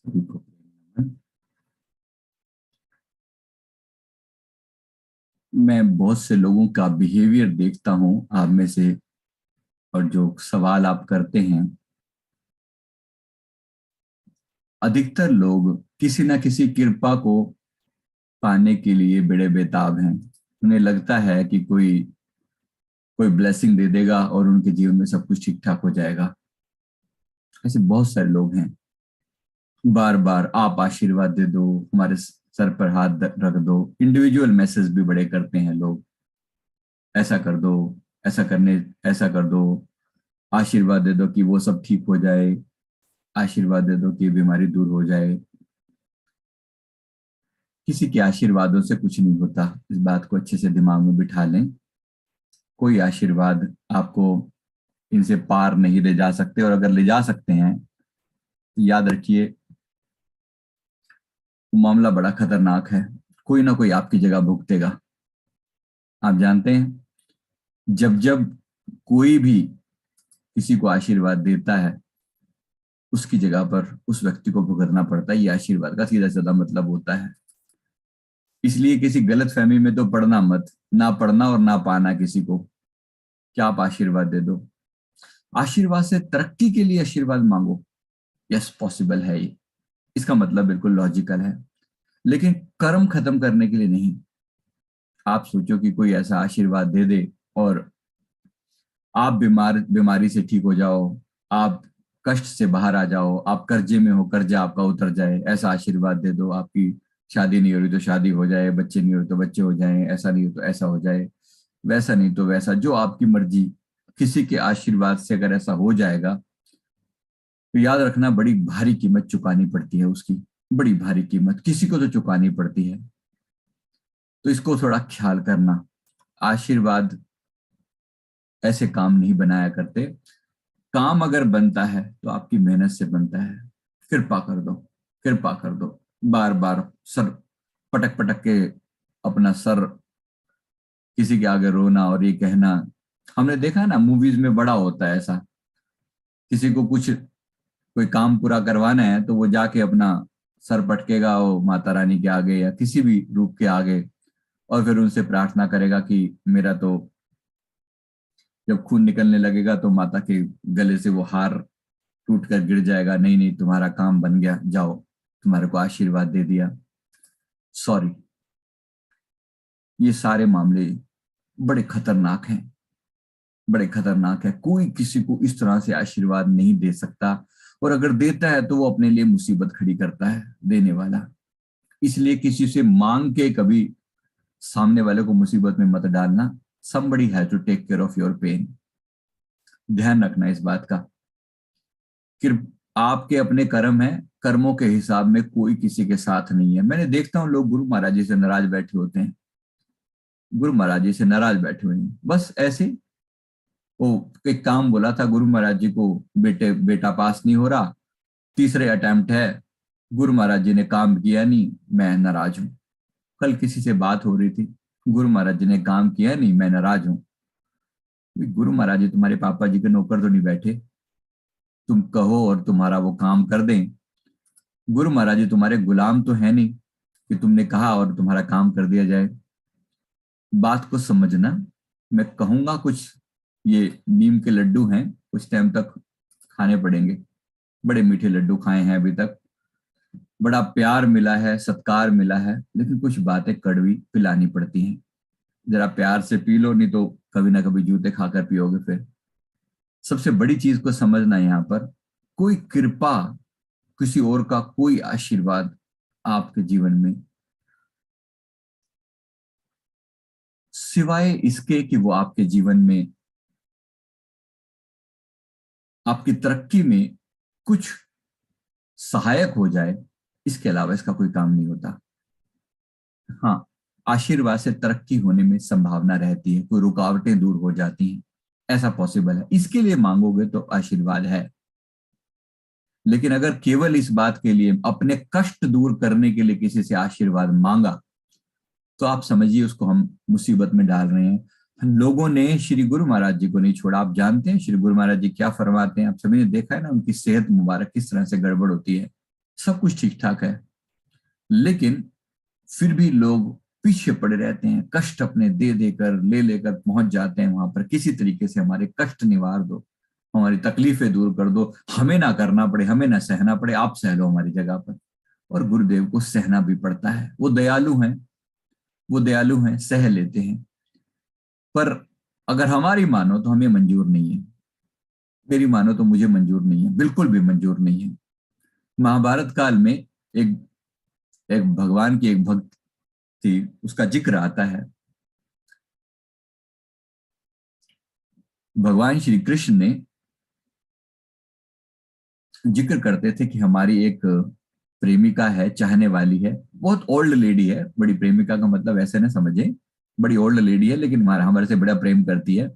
सभी को नमन। मैं बहुत से लोगों का बिहेवियर देखता हूं आप में से, और जो सवाल आप करते हैं, अधिकतर लोग किसी न किसी कृपा को पाने के लिए बड़े बेताब हैं। उन्हें लगता है कि कोई कोई ब्लेसिंग दे देगा और उनके जीवन में सब कुछ ठीक ठाक हो जाएगा। ऐसे बहुत सारे लोग हैं। बार बार आप आशीर्वाद दे दो, हमारे सर पर हाथ रख दो। इंडिविजुअल मैसेज भी बड़े करते हैं लोग। ऐसा कर दो, ऐसा करने ऐसा कर दो, आशीर्वाद दे दो कि वो सब ठीक हो जाए, आशीर्वाद दे दो कि बीमारी दूर हो जाए। किसी के आशीर्वादों से कुछ नहीं होता, इस बात को अच्छे से दिमाग में बिठा लें। कोई आशीर्वाद आपको इनसे पार नहीं ले जा सकते, और अगर ले जा सकते हैं तो याद रखिए मामला बड़ा खतरनाक है। कोई ना कोई आपकी जगह भुगतेगा। आप जानते हैं, जब जब कोई भी किसी को आशीर्वाद देता है, उसकी जगह पर उस व्यक्ति को भुगतना पड़ता है। ये आशीर्वाद का सीधा साधा मतलब होता है। इसलिए किसी गलत फहमी में तो पढ़ना मत, ना पढ़ना और ना पाना किसी को। क्या आप आशीर्वाद दे दो? आशीर्वाद से तरक्की के लिए आशीर्वाद मांगो। यस, पॉसिबल है ये। इसका मतलब बिल्कुल लॉजिकल है, लेकिन कर्म खत्म करने के लिए नहीं। आप सोचो कि कोई ऐसा आशीर्वाद दे दे और आप बीमारी से ठीक हो जाओ, आप कष्ट से बाहर आ जाओ, आप कर्जे में हो, कर्जा आपका उतर जाए। ऐसा आशीर्वाद दे दो। आपकी शादी नहीं हो रही तो शादी हो जाए, बच्चे नहीं हो रहे तो बच्चे हो जाएं, ऐसा नहीं हो तो ऐसा हो जाए, वैसा नहीं तो वैसा, जो आपकी मर्जी। किसी के आशीर्वाद से अगर ऐसा हो जाएगा तो याद रखना, बड़ी भारी कीमत चुकानी पड़ती है उसकी। बड़ी भारी कीमत किसी को तो चुकानी पड़ती है। तो इसको थोड़ा ख्याल करना। आशीर्वाद ऐसे काम नहीं बनाया करते। काम अगर बनता है तो आपकी मेहनत से बनता है। कृपा कर दो, कृपा कर दो। बार बार सर पटक पटक के अपना सर किसी के आगे रोना और ये कहना, हमने देखा है ना, मूवीज में बड़ा होता है ऐसा। किसी को कुछ कोई काम पूरा करवाना है तो वो जाके अपना सर पटकेगा वो माता रानी के आगे या किसी भी रूप के आगे, और फिर उनसे प्रार्थना करेगा कि मेरा तो, जब खून निकलने लगेगा तो माता के गले से वो हार टूट कर गिर जाएगा। नहीं नहीं, तुम्हारा काम बन गया, जाओ, तुम्हारे को आशीर्वाद दे दिया, सॉरी। ये सारे मामले बड़े खतरनाक हैं, बड़े खतरनाक है। कोई किसी को इस तरह से आशीर्वाद नहीं दे सकता, और अगर देता है तो वो अपने लिए मुसीबत खड़ी करता है देने वाला। इसलिए किसी से मांग के कभी सामने वाले को मुसीबत में मत डालना। somebody has to take care of your pain। ध्यान रखना इस बात का कि आपके अपने कर्म है, कर्मों के हिसाब में कोई किसी के साथ नहीं है। मैंने देखता हूँ लोग गुरु महाराज जी से नाराज बैठे होते हैं, गुरु महाराज जी से नाराज बैठे हुए हैं बस ऐसे। वो एक काम बोला था गुरु महाराज जी को, बेटा पास नहीं हो रहा, तीसरे अटेम्प्ट है, गुरु महाराज जी ने काम किया नहीं, मैं नाराज हूं। कल किसी से बात हो रही थी, गुरु महाराज जी ने काम किया नहीं, मैं नाराज हूं। गुरु महाराज जी तुम्हारे पापा जी के नौकर तो नहीं बैठे, तुम कहो और तुम्हारा वो काम कर दें। गुरु महाराज जी तुम्हारे गुलाम तो है नहीं कि तुमने कहा और तुम्हारा काम कर दिया जाए। बात को समझना। मैं कहूंगा कुछ, ये नीम के लड्डू हैं, कुछ टाइम तक खाने पड़ेंगे। बड़े मीठे लड्डू खाए हैं अभी तक, बड़ा प्यार मिला है, सत्कार मिला है, लेकिन कुछ बातें कड़वी पिलानी पड़ती हैं। जरा प्यार से पी लो, नहीं तो कभी ना कभी जूते खाकर पियोगे फिर। सबसे बड़ी चीज को समझना यहाँ पर, कोई कृपा, किसी और का कोई आशीर्वाद आपके जीवन में, सिवाय इसके कि वो आपके जीवन में आपकी तरक्की में कुछ सहायक हो जाए, इसके अलावा इसका कोई काम नहीं होता। हाँ, आशीर्वाद से तरक्की होने में संभावना रहती है, कोई रुकावटें दूर हो जाती हैं, ऐसा पॉसिबल है। इसके लिए मांगोगे तो आशीर्वाद है। लेकिन अगर केवल इस बात के लिए, अपने कष्ट दूर करने के लिए किसी से आशीर्वाद मांगा, तो आप समझिए उसको हम मुसीबत में डाल रहे हैं। लोगों ने श्री गुरु महाराज जी को नहीं छोड़ा। आप जानते हैं श्री गुरु महाराज जी क्या फरमाते हैं? आप सभी ने देखा है ना, उनकी सेहत मुबारक किस तरह से गड़बड़ होती है। सब कुछ ठीक ठाक है, लेकिन फिर भी लोग पीछे पड़े रहते हैं, कष्ट अपने दे देकर ले लेकर पहुंच जाते हैं वहां पर, किसी तरीके से हमारे कष्ट निवार दो, हमारी तकलीफें दूर कर दो, हमें ना करना पड़े, हमें ना सहना पड़े, आप सह लो हमारी जगह पर। और गुरुदेव को सहना भी पड़ता है, वो दयालु हैं, वो दयालु हैं, सह लेते हैं। पर अगर हमारी मानो तो हमें मंजूर नहीं है, मेरी मानो तो मुझे मंजूर नहीं है, बिल्कुल भी मंजूर नहीं है। महाभारत काल में एक एक भगवान की एक भक्त थी, उसका जिक्र आता है। भगवान श्री कृष्ण ने जिक्र करते थे कि हमारी एक प्रेमिका है, चाहने वाली है, बहुत ओल्ड लेडी है, बड़ी प्रेमिका का मतलब ऐसे ना समझे, बड़ी ओल्ड लेडी है, लेकिन हमारा हमारे से बड़ा प्रेम करती है।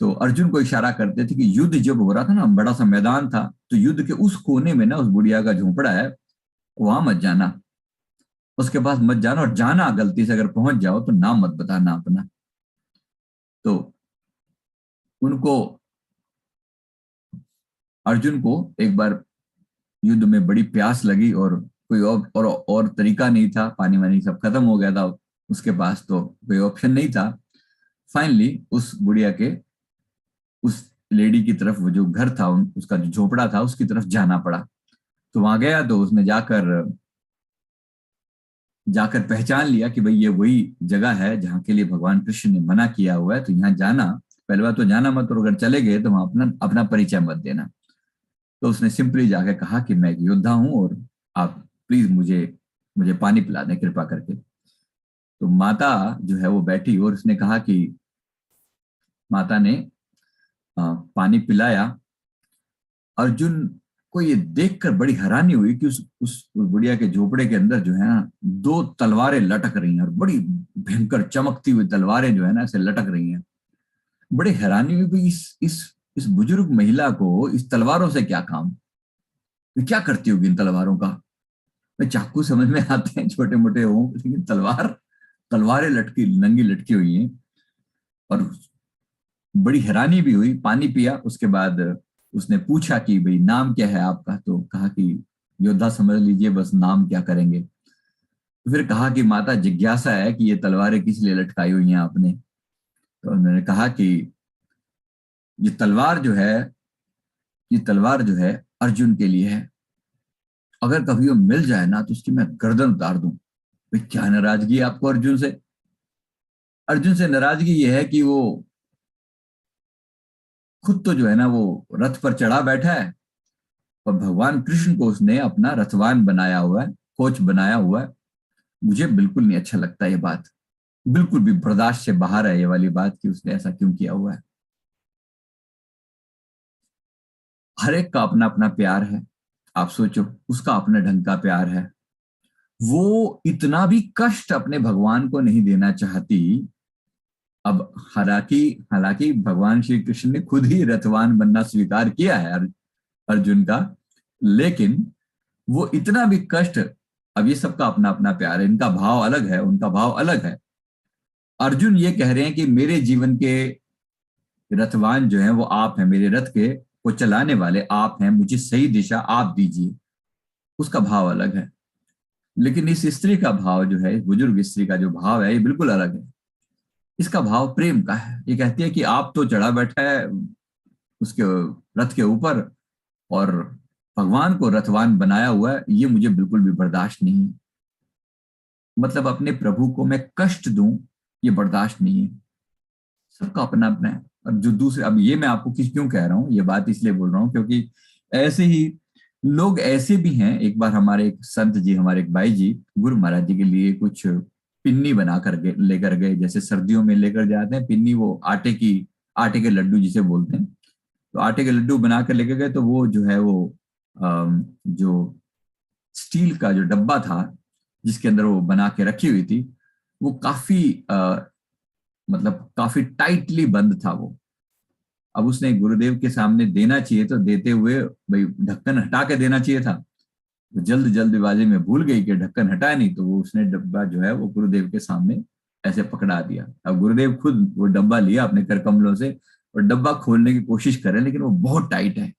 तो अर्जुन को इशारा करते थे कि युद्ध जब हो रहा था ना, बड़ा सा मैदान था, तो युद्ध के उस कोने में ना उस बुढ़िया का झोपड़ा है, वहां मत जाना, उसके पास मत जाना, और जाना गलती से अगर पहुंच जाओ तो नाम मत बताना अपना। तो उनको, अर्जुन को एक बार युद्ध में बड़ी प्यास लगी, और कोई और तरीका नहीं था, पानी वानी सब खत्म हो गया था उसके पास, तो कोई ऑप्शन नहीं था। फाइनली उस बुढ़िया के, उस लेडी की तरफ, वो जो घर था उसका जो झोपड़ा था उसकी तरफ जाना पड़ा। तो वहां गया तो उसने जाकर जाकर पहचान लिया कि भाई ये वही जगह है जहाँ के लिए भगवान कृष्ण ने मना किया हुआ है, तो यहाँ जाना, पहले बात तो जाना मत, और अगर चले गए तो वहां अपना अपना परिचय मत देना। तो उसने सिंपली जाकर कहा कि मैं एक योद्धा हूं, और आप प्लीज मुझे मुझे पानी पिला दें कृपा करके। तो माता जो है वो बैठी, और उसने कहा कि, माता ने पानी पिलाया। अर्जुन को ये देखकर बड़ी हैरानी हुई कि उस बुढ़िया के झोपड़े के अंदर जो है ना, दो तलवारें लटक रही हैं, और बड़ी भयंकर चमकती हुई तलवारें जो है ना ऐसे लटक रही हैं। बड़ी हैरानी हुई कि इस बुजुर्ग महिला को इस तलवारों से क्या काम, ये क्या करती होगी इन तलवारों का। चाकू समझ में आते हैं छोटे मोटे हो, लेकिन तलवारें लटकी, नंगी लटकी हुई हैं। और बड़ी हैरानी भी हुई, पानी पिया, उसके बाद उसने पूछा कि भाई नाम क्या है आपका, तो कहा कि योद्धा समझ लीजिए, बस नाम क्या करेंगे। तो फिर कहा कि माता, जिज्ञासा है कि ये तलवारें किस लिए लटकाई हुई हैं आपने। तो उन्होंने कहा कि ये तलवार जो है, ये तलवार जो है अर्जुन के लिए है, अगर कभी वो मिल जाए ना तो उसकी मैं गर्दन उतार दूं। भाई क्या नाराजगी है आपको अर्जुन से? अर्जुन से नाराजगी ये है कि वो खुद तो जो है ना वो रथ पर चढ़ा बैठा है, और भगवान कृष्ण को उसने अपना रथवान बनाया हुआ है, कोच बनाया हुआ है। मुझे बिल्कुल नहीं अच्छा लगता ये बात, बिल्कुल भी बर्दाश्त से बाहर है ये वाली बात कि उसने ऐसा क्यों किया हुआ है। हर एक का अपना अपना प्यार है, आप सोचो, उसका अपने ढंग का प्यार है। वो इतना भी कष्ट अपने भगवान को नहीं देना चाहती। अब हालांकि हालांकि भगवान श्री कृष्ण ने खुद ही रथवान बनना स्वीकार किया है अर्जुन का, लेकिन वो इतना भी कष्ट, अब ये सबका अपना अपना प्यार है, इनका भाव अलग है, उनका भाव अलग है। अर्जुन ये कह रहे हैं कि मेरे जीवन के रथवान जो हैं वो आप हैं, मेरे रथ के को चलाने वाले आप हैं, मुझे सही दिशा आप दीजिए, उसका भाव अलग है। लेकिन इस स्त्री का भाव जो है, इस बुजुर्ग स्त्री का जो भाव है, ये बिल्कुल अलग है। इसका भाव प्रेम का है। ये कहती है कि आप तो चढ़ा बैठा है उसके रथ के ऊपर, और भगवान को रथवान बनाया हुआ है, ये मुझे बिल्कुल भी बर्दाश्त नहीं है। मतलब अपने प्रभु को मैं कष्ट दूं, ये बर्दाश्त नहीं है। सबका अपना अपना है। और जो दूसरे, अब ये मैं आपको किस क्यों कह रहा हूँ, ये बात इसलिए बोल रहा हूँ क्योंकि ऐसे ही लोग ऐसे भी हैं। एक बार हमारे एक संत जी, हमारे एक भाई जी, गुरु महाराज जी के लिए कुछ पिन्नी बना कर लेकर गए, जैसे सर्दियों में लेकर जाते हैं पिन्नी, वो आटे के लड्डू जिसे बोलते हैं। तो आटे के लड्डू बना कर लेकर गए, तो वो जो है वो जो स्टील का जो डब्बा था जिसके अंदर वो बना के रखी हुई थी, वो काफी मतलब काफी टाइटली बंद था वो। अब उसने गुरुदेव के सामने देना चाहिए, तो देते हुए भाई ढक्कन हटा के देना चाहिए था। वो जल्दबाजी में भूल गई कि ढक्कन हटाया नहीं, तो वो उसने डब्बा जो है वो गुरुदेव के सामने ऐसे पकड़ा दिया। अब गुरुदेव खुद वो डब्बा लिया अपने कर कमलों से, और डब्बा खोलने की कोशिश करे, लेकिन वो बहुत टाइट है।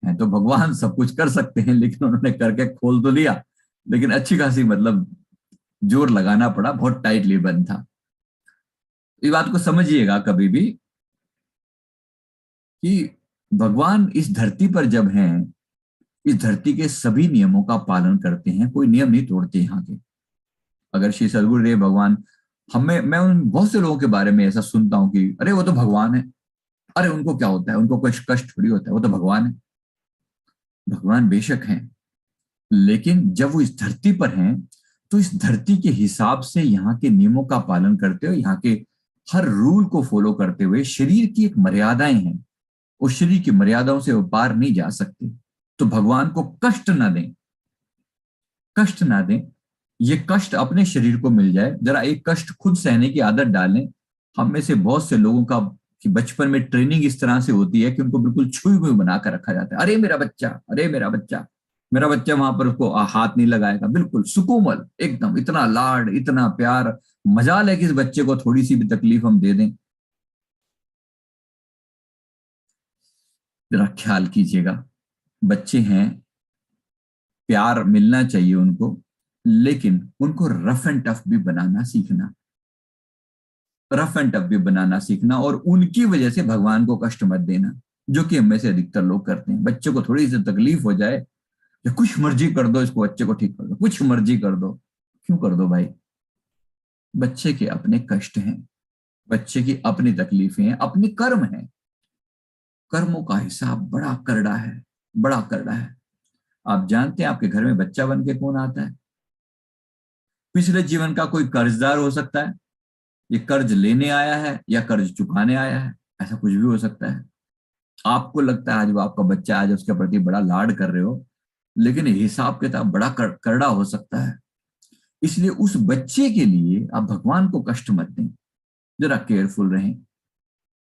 हैं तो भगवान, सब कुछ कर सकते हैं, लेकिन उन्होंने करके खोल तो दिया, लेकिन अच्छी खासी मतलब जोर लगाना पड़ा, बहुत टाइटली बंद था। इस बात को समझिएगा कभी भी कि भगवान इस धरती पर जब हैं, इस धरती के सभी नियमों का पालन करते हैं, कोई नियम नहीं तोड़ते यहाँ के। अगर श्री सदगुरुदेव भगवान, हमें, मैं उन बहुत से लोगों के बारे में ऐसा सुनता हूँ कि अरे वो तो भगवान है, अरे उनको क्या होता है, उनको कुछ कष्ट थोड़ी होता है, वो तो भगवान है। भगवान बेशक हैं, लेकिन जब वो इस धरती पर हैं तो इस धरती के हिसाब से यहाँ के नियमों का पालन करते हुए, यहाँ के हर रूल को फॉलो करते हुए, शरीर की एक मर्यादाएं हैं, उस शरीर की मर्यादाओं से वो पार नहीं जा सकते। तो भगवान को कष्ट ना दें, कष्ट ना दें। ये कष्ट अपने शरीर को मिल जाए, जरा एक कष्ट खुद सहने की आदत डालें। हम में से बहुत से लोगों का कि बचपन में ट्रेनिंग इस तरह से होती है कि उनको बिल्कुल छुई हुई बनाकर रखा जाता है। अरे मेरा बच्चा, अरे मेरा बच्चा, मेरा बच्चा, वहां पर उसको हाथ नहीं लगाएगा, बिल्कुल सुकोमल एकदम, इतना लाड, इतना प्यार। मजाल है कि इस बच्चे को थोड़ी सी भी तकलीफ हम दे दें। जरा ख्याल कीजिएगा, बच्चे हैं, प्यार मिलना चाहिए उनको, लेकिन उनको रफ एंड टफ भी बनाना सीखना, रफ एंड टफ भी बनाना सीखना, और उनकी वजह से भगवान को कष्ट मत देना, जो कि हम में से अधिकतर लोग करते हैं। बच्चे को थोड़ी सी तकलीफ हो जाए, या कुछ मर्जी कर दो, इसको बच्चे को ठीक कर दो, कुछ मर्जी कर दो। क्यों कर दो भाई? बच्चे के अपने कष्ट हैं, बच्चे की अपनी तकलीफें हैं, अपने कर्म हैं। कर्मों का हिसाब बड़ा करड़ा है, बड़ा करड़ा है। आप जानते हैं आपके घर में बच्चा बन के कौन आता है? पिछले जीवन का कोई कर्जदार हो सकता है, ये कर्ज लेने आया है या कर्ज चुकाने आया है, ऐसा कुछ भी हो सकता है। आपको लगता है आज वो आपका बच्चा, आज उसके प्रति बड़ा लाड कर रहे हो, लेकिन हिसाब किताब बड़ा करड़ा हो सकता है। इसलिए उस बच्चे के लिए आप भगवान को कष्ट मत दें। जरा केयरफुल रहें,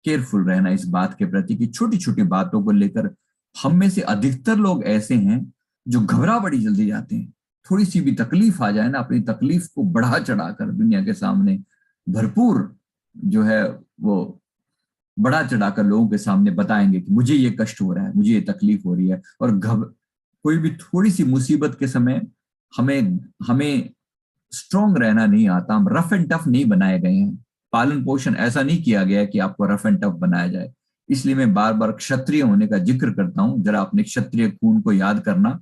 केयरफुल रहना इस बात के प्रति कि छोटी छोटी बातों को लेकर हम में से अधिकतर लोग ऐसे हैं जो घबरा बड़ी जल्दी जाते हैं। थोड़ी सी भी तकलीफ आ जाए ना, अपनी तकलीफ को बढ़ा चढ़ाकर दुनिया के सामने भरपूर जो है वो बढ़ा चढ़ाकर लोगों के सामने बताएंगे कि मुझे ये कष्ट हो रहा है, मुझे ये तकलीफ हो रही है। और कोई भी थोड़ी सी मुसीबत के समय हमें हमें स्ट्रांग रहना नहीं आता, हम रफ एंड टफ नहीं बनाए गए हैं। पालन पोषण ऐसा नहीं किया गया है कि आपको रफ एंड टफ बनाया जाए। इसलिए मैं बार बार क्षत्रिय होने का जिक्र करता हूं, जरा अपने क्षत्रिय खून को याद करना,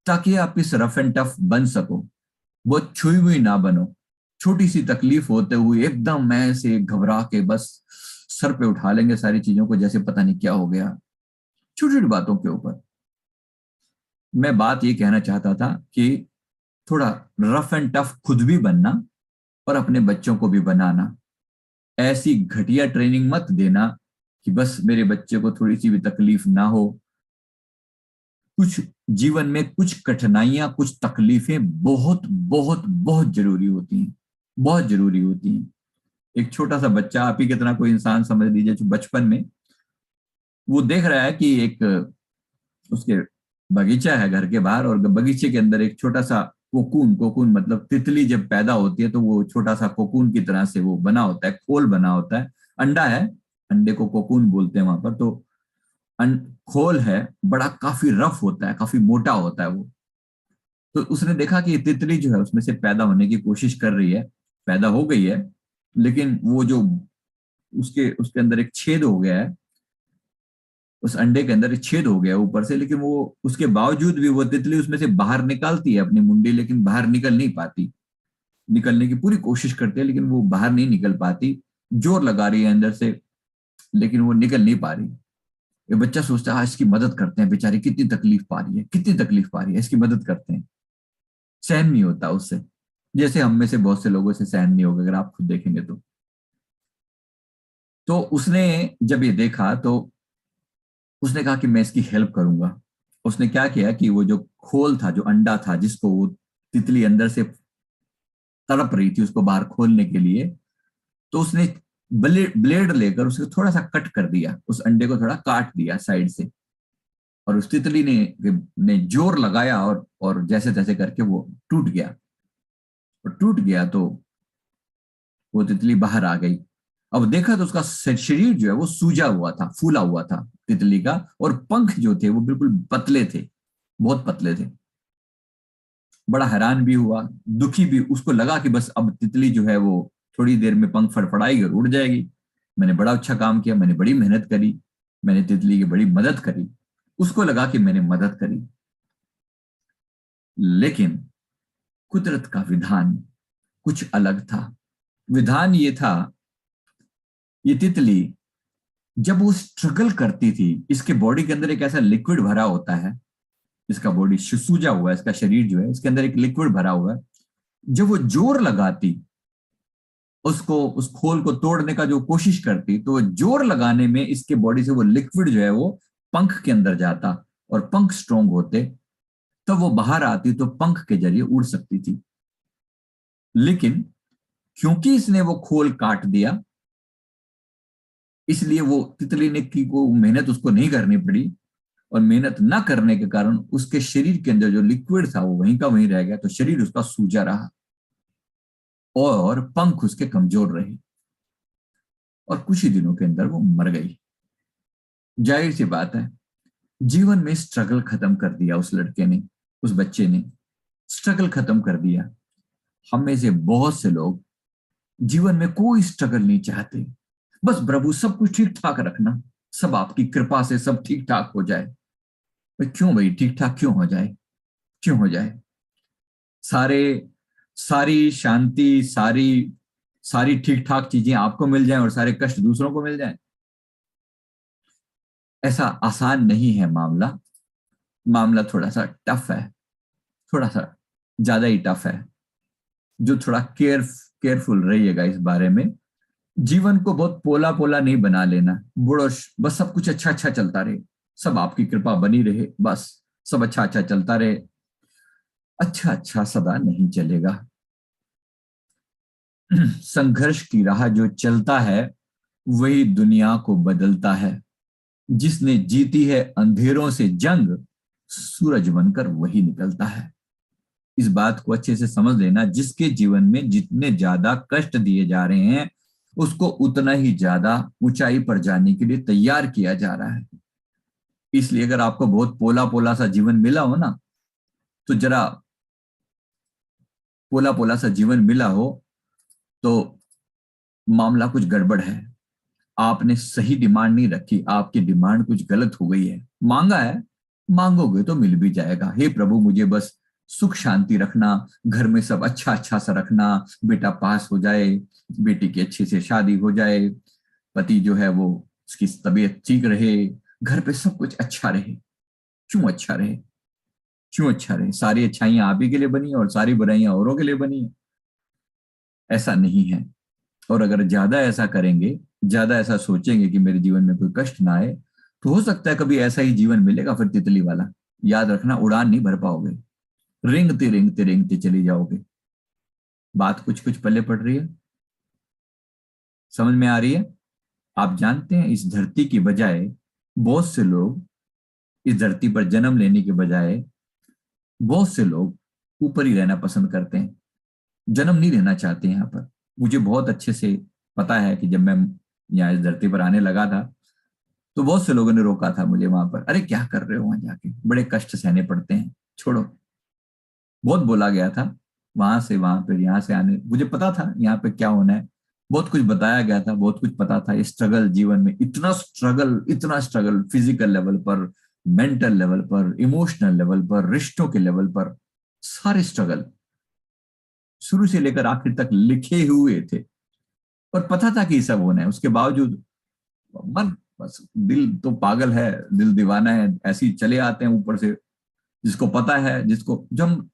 ताकि आप इस रफ एंड टफ बन सको, बहुत छुई हुई ना बनो। छोटी सी तकलीफ होते हुए एकदम ऐसे घबरा के बस सर पे उठा लेंगे सारी चीजों को, जैसे पता नहीं क्या हो गया, छोटी छोटी बातों के ऊपर। मैं बात ये कहना चाहता था कि थोड़ा रफ एंड टफ खुद भी बनना और अपने बच्चों को भी बनाना। ऐसी घटिया ट्रेनिंग मत देना कि बस मेरे बच्चे को थोड़ी सी भी तकलीफ ना हो। कुछ जीवन में कुछ कठिनाइयां, कुछ तकलीफें बहुत बहुत बहुत जरूरी होती हैं, बहुत जरूरी होती हैं। एक छोटा सा बच्चा, आप ही कितना कोई इंसान समझ लीजिए, जो बचपन में वो देख रहा है कि एक उसके बगीचा है घर के बाहर, और बगीचे के अंदर एक छोटा सा कोकून, कोकून मतलब तितली जब पैदा होती है तो वो छोटा सा कोकून की तरह से वो बना होता है, खोल बना होता है, अंडा है, अंडे को कोकून बोलते हैं वहां पर। तो खोल है, बड़ा काफी रफ होता है, काफी मोटा होता है वो। तो उसने देखा कि ये तितली जो है उसमें से पैदा होने की कोशिश कर रही है, पैदा हो गई है, लेकिन वो जो उसके उसके अंदर एक छेद हो गया है, उस अंडे के अंदर एक छेद हो गया ऊपर से, लेकिन वो उसके बावजूद भी वो तितली उसमें से बाहर निकालती है अपनी मुंडी, लेकिन बाहर निकल नहीं पाती। निकलने की पूरी कोशिश करती है, लेकिन वो बाहर नहीं निकल पाती। जोर लगा रही है अंदर से, लेकिन वो निकल नहीं पा रही। ये बच्चा सोचता है इसकी मदद करते हैं, बेचारी कितनी तकलीफ पा रही है, कितनी तकलीफ पा रही है, इसकी मदद करते हैं। सहन नहीं होता उससे, जैसे हम में से बहुत से लोगों से सहन नहीं होगा, अगर आप खुद देखेंगे तो उसने जब ये देखा तो उसने कहा कि मैं इसकी हेल्प करूंगा। उसने क्या किया कि वो जो खोल था, जो अंडा था जिसको वो तितली अंदर से तड़प रही थी उसको बाहर खोलने के लिए, तो उसने ब्लेड लेकर उसे थोड़ा सा कट कर दिया, उस अंडे को थोड़ा काट दिया साइड से। और उस तितली ने जोर लगाया, और जैसे तैसे करके वो टूट गया। और टूट गया तो वो तितली बाहर आ गई। अब देखा तो उसका शरीर जो है वो सूजा हुआ था, फूला हुआ था तितली का, और पंख जो थे वो बिल्कुल पतले थे, बहुत पतले थे। बड़ा हैरान भी हुआ, दुखी भी, उसको लगा कि बस अब तितली जो है वो थोड़ी देर में पंख फड़फड़ाएगी और उड़ जाएगी। मैंने बड़ा अच्छा काम किया, मैंने बड़ी मेहनत करी, मैंने तितली की बड़ी मदद करी, उसको लगा कि मैंने मदद करी। लेकिन कुदरत का विधान कुछ अलग था। विधान ये था, ये तितली जब वो स्ट्रगल करती थी, इसके बॉडी के अंदर एक ऐसा लिक्विड भरा होता है, इसका बॉडी सूजा हुआ है, इसका शरीर जो है इसके अंदर एक लिक्विड भरा हुआ है। जब वो जोर लगाती, उसको उस खोल को तोड़ने का जो कोशिश करती, तो जोर लगाने में इसके बॉडी से वो लिक्विड जो है वो पंख के अंदर जाता, और पंख स्ट्रोंग होते, तब वो बाहर आती तो पंख के जरिए उड़ सकती थी। लेकिन क्योंकि इसने वो खोल काट दिया, इसलिए वो तितली ने की को मेहनत उसको नहीं करनी पड़ी, और मेहनत ना करने के कारण उसके शरीर के अंदर जो लिक्विड था वो वहीं का वहीं रह गया, तो शरीर उसका सूजा रहा और पंख उसके कमजोर रहे, और कुछ ही दिनों के अंदर वो मर गई। जाहिर सी बात है, जीवन में स्ट्रगल खत्म कर दिया उस लड़के ने, उस बच्चे ने स्ट्रगल खत्म कर दिया। हम में से बहुत से लोग जीवन में कोई स्ट्रगल नहीं चाहते, बस प्रभु सब कुछ ठीक ठाक रखना, सब आपकी कृपा से सब ठीक ठाक हो जाए। क्यों भाई ठीक ठाक क्यों हो जाए, क्यों हो जाए? सारे सारी शांति, सारी सारी ठीक ठाक चीजें आपको मिल जाएं और सारे कष्ट दूसरों को मिल जाएं? ऐसा आसान नहीं है मामला। मामला थोड़ा सा टफ है, थोड़ा सा ज्यादा ही टफ है। जो थोड़ा केयरफुल रहिएगा इस बारे में। जीवन को बहुत पोला पोला नहीं बना लेना, बुढ़ो बस सब कुछ अच्छा अच्छा चलता रहे, सब आपकी कृपा बनी रहे, बस सब अच्छा अच्छा चलता रहे। अच्छा अच्छा सदा नहीं चलेगा। संघर्ष की राह जो चलता है वही दुनिया को बदलता है। जिसने जीती है अंधेरों से जंग, सूरज बनकर वही निकलता है। इस बात को अच्छे से समझ लेना, जिसके जीवन में जितने ज्यादा कष्ट दिए जा रहे हैं उसको उतना ही ज्यादा ऊंचाई पर जाने के लिए तैयार किया जा रहा है। इसलिए अगर आपको बहुत पोला पोला सा जीवन मिला हो ना, तो जरा पोला पोला सा जीवन मिला हो तो मामला कुछ गड़बड़ है। आपने सही डिमांड नहीं रखी, आपकी डिमांड कुछ गलत हो गई है। मांगा है, मांगोगे तो मिल भी जाएगा। हे प्रभु मुझे बस सुख शांति रखना, घर में सब अच्छा अच्छा सा रखना, बेटा पास हो जाए, बेटी की अच्छे से शादी हो जाए, पति जो है वो उसकी तबीयत ठीक रहे, घर पे सब कुछ अच्छा रहे। क्यों अच्छा रहे, क्यों अच्छा रहे? सारी अच्छाइयां आप ही के लिए बनी है और सारी बुराइयां औरों के लिए बनी है? ऐसा नहीं है। और अगर ज्यादा ऐसा करेंगे, ज्यादा ऐसा सोचेंगे कि मेरे जीवन में कोई कष्ट ना आए, तो हो सकता है कभी ऐसा ही जीवन मिलेगा फिर तितली वाला। याद रखना, उड़ान नहीं भर पाओगे, रेंगते रेंगते रेंगते चली जाओगे। बात कुछ कुछ पल्ले पड़ रही है, समझ में आ रही है? आप जानते हैं इस धरती की बजाय बहुत से लोग, इस धरती पर जन्म लेने के बजाय बहुत से लोग ऊपर ही रहना पसंद करते हैं, जन्म नहीं लेना चाहते यहाँ पर। मुझे बहुत अच्छे से पता है कि जब मैं यहाँ इस धरती पर आने लगा था तो बहुत से लोगों ने रोका था मुझे वहां पर, अरे क्या कर रहे हो वहां जाके, बड़े कष्ट सहने पड़ते हैं, छोड़ो। बहुत बोला गया था, वहां से वहां पर यहाँ से आने, मुझे पता था यहाँ पे क्या होना है, बहुत कुछ बताया गया था, बहुत कुछ पता था। स्ट्रगल जीवन में, इतना स्ट्रगल, इतना स्ट्रगल, फिजिकल लेवल पर, मेंटल लेवल पर, इमोशनल लेवल पर, रिश्तों के लेवल पर, सारे स्ट्रगल शुरू से लेकर आखिर तक लिखे हुए थे, और पता था कि ये सब होना है। उसके बावजूद मन, बस दिल तो पागल है, दिल दीवाना है, ऐसे ही चले आते हैं ऊपर से। जिसको पता है, जिसको जो हम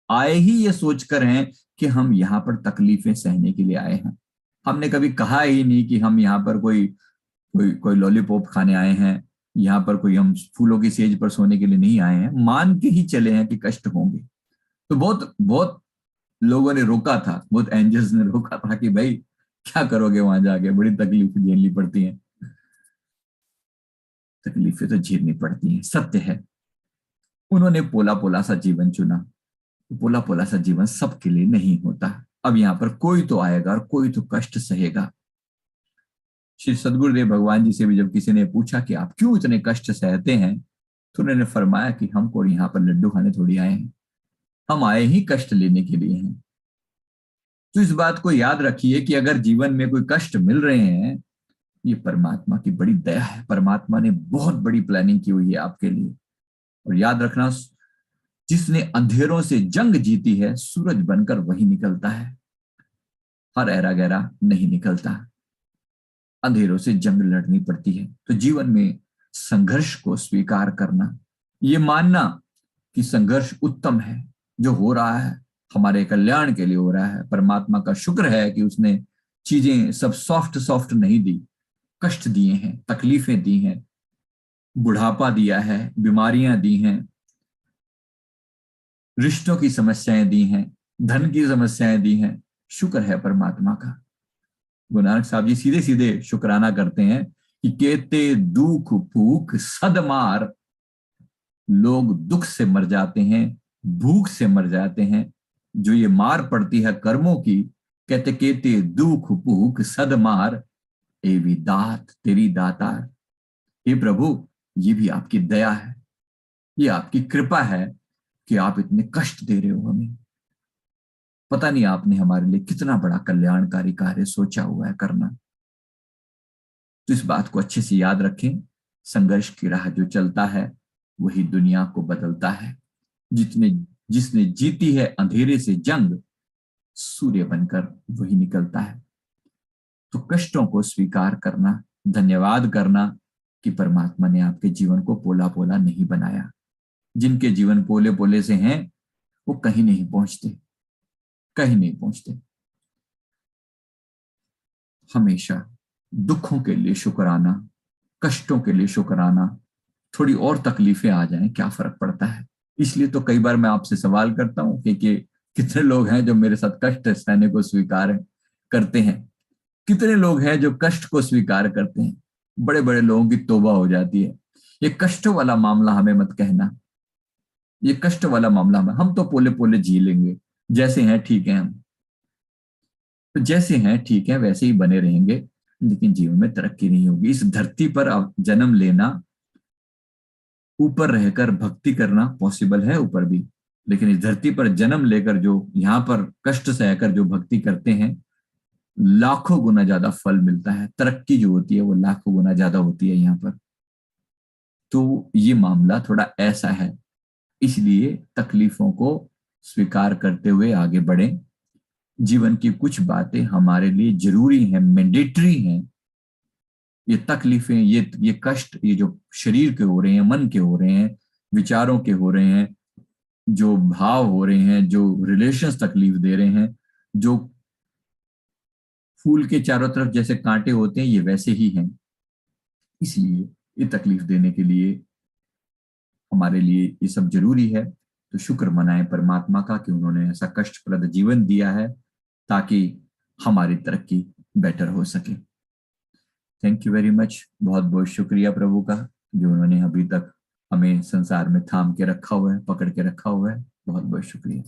आए ही ये सोचकर हैं कि हम यहाँ पर तकलीफें सहने के लिए आए हैं। हमने कभी कहा ही नहीं कि हम यहाँ पर कोई कोई कोई लॉलीपॉप खाने आए हैं, यहाँ पर कोई हम फूलों की सेज पर सोने के लिए नहीं आए हैं। मान के ही चले हैं कि कष्ट होंगे। तो बहुत बहुत लोगों ने रोका था, बहुत एंजल्स ने रोका था कि भाई क्या करोगे वहां जाके, बड़ी तकलीफ झेलनी पड़ती हैं। तकलीफें तो झेलनी पड़ती हैं, सत्य है। उन्होंने पोला पोला सा जीवन चुना। पोला पोला सा जीवन सबके लिए नहीं होता। अब यहाँ पर कोई तो आएगा और कोई तो कष्ट सहेगा। श्री सदगुरुदेव भगवान जी से भी जब किसी ने पूछा कि आप क्यों इतने कष्ट सहते हैं, तो उन्होंने फरमाया कि हमको यहाँ पर लड्डू खाने थोड़ी आए हैं, हम आए ही कष्ट लेने के लिए हैं। तो इस बात को याद रखिए कि अगर जीवन में कोई कष्ट मिल रहे हैं, ये परमात्मा की बड़ी दया है। परमात्मा ने बहुत बड़ी प्लानिंग की हुई है आपके लिए। और याद रखना, जिसने अंधेरों से जंग जीती है, सूरज बनकर वही निकलता है, हर ऐरा गहरा नहीं निकलता। अंधेरों से जंग लड़नी पड़ती है। तो जीवन में संघर्ष को स्वीकार करना, ये मानना कि संघर्ष उत्तम है, जो हो रहा है हमारे कल्याण के लिए हो रहा है। परमात्मा का शुक्र है कि उसने चीजें सब सॉफ्ट सॉफ्ट नहीं दी, कष्ट दिए हैं, तकलीफें दी हैं, बुढ़ापा दिया है, बीमारियां दी हैं, रिश्तों की समस्याएं दी हैं, धन की समस्याएं दी हैं। शुक्र है परमात्मा का। गुरु नानक साहब जी सीधे सीधे शुक्राना करते हैं कि केते दुख भूख सदमार, लोग दुख से मर जाते हैं, भूख से मर जाते हैं। जो ये मार पड़ती है कर्मों की, कहते केते दुख भूख सदमार, ए भी दात तेरी दातार। हे प्रभु, ये भी आपकी दया है, ये आपकी कृपा है कि आप इतने कष्ट दे रहे हो हमें। पता नहीं आपने हमारे लिए कितना बड़ा कल्याणकारी कार्य सोचा हुआ है करना। तो इस बात को अच्छे से याद रखें, संघर्ष की राह जो चलता है वही दुनिया को बदलता है। जिसने जीती है अंधेरे से जंग, सूर्य बनकर वही निकलता है। तो कष्टों को स्वीकार करना, धन्यवाद करना कि परमात्मा ने आपके जीवन को पोला पोला नहीं बनाया। जिनके जीवन पोले पोले से हैं, वो कहीं नहीं पहुंचते, कहीं नहीं पहुंचते। हमेशा दुखों के लिए शुक्राना, कष्टों के लिए शुक्राना, थोड़ी और तकलीफें आ जाएं क्या फर्क पड़ता है। इसलिए तो कई बार मैं आपसे सवाल करता हूं कि कितने लोग हैं जो मेरे साथ कष्ट सहने को स्वीकार करते हैं, कितने लोग हैं जो कष्ट को स्वीकार करते हैं। बड़े बड़े लोगों की तौबा हो जाती है। ये कष्ट वाला मामला हमें मत कहना, ये कष्ट वाला मामला हम तो पोले पोले जी लेंगे, जैसे हैं ठीक है। हम तो जैसे हैं ठीक है, वैसे ही बने रहेंगे, लेकिन जीवन में तरक्की नहीं होगी। इस धरती पर जन्म लेना, ऊपर रहकर भक्ति करना पॉसिबल है ऊपर भी, लेकिन इस धरती पर जन्म लेकर जो यहाँ पर कष्ट सहकर जो भक्ति करते हैं, लाखों गुना ज्यादा फल मिलता है। तरक्की जो होती है वो लाखों गुना ज्यादा होती है यहाँ पर। तो ये मामला थोड़ा ऐसा है, इसलिए तकलीफों को स्वीकार करते हुए आगे बढ़ें। जीवन की कुछ बातें हमारे लिए जरूरी हैं, मैंडेटरी हैं। ये तकलीफें, ये कष्ट, ये जो शरीर के हो रहे हैं, मन के हो रहे हैं, विचारों के हो रहे हैं, जो भाव हो रहे हैं, जो रिलेशंस तकलीफ दे रहे हैं, जो फूल के चारों तरफ जैसे कांटे होते हैं, ये वैसे ही हैं। इसलिए ये तकलीफ देने के लिए हमारे लिए ये सब जरूरी है। तो शुक्र मनाएं परमात्मा का कि उन्होंने ऐसा कष्टप्रद जीवन दिया है ताकि हमारी तरक्की बेटर हो सके। Thank you very much. बहुत बहुत शुक्रिया प्रभु का, जो उन्होंने अभी तक हमें संसार में थाम के रखा हुआ है, पकड़ के रखा हुआ है। बहुत बहुत शुक्रिया।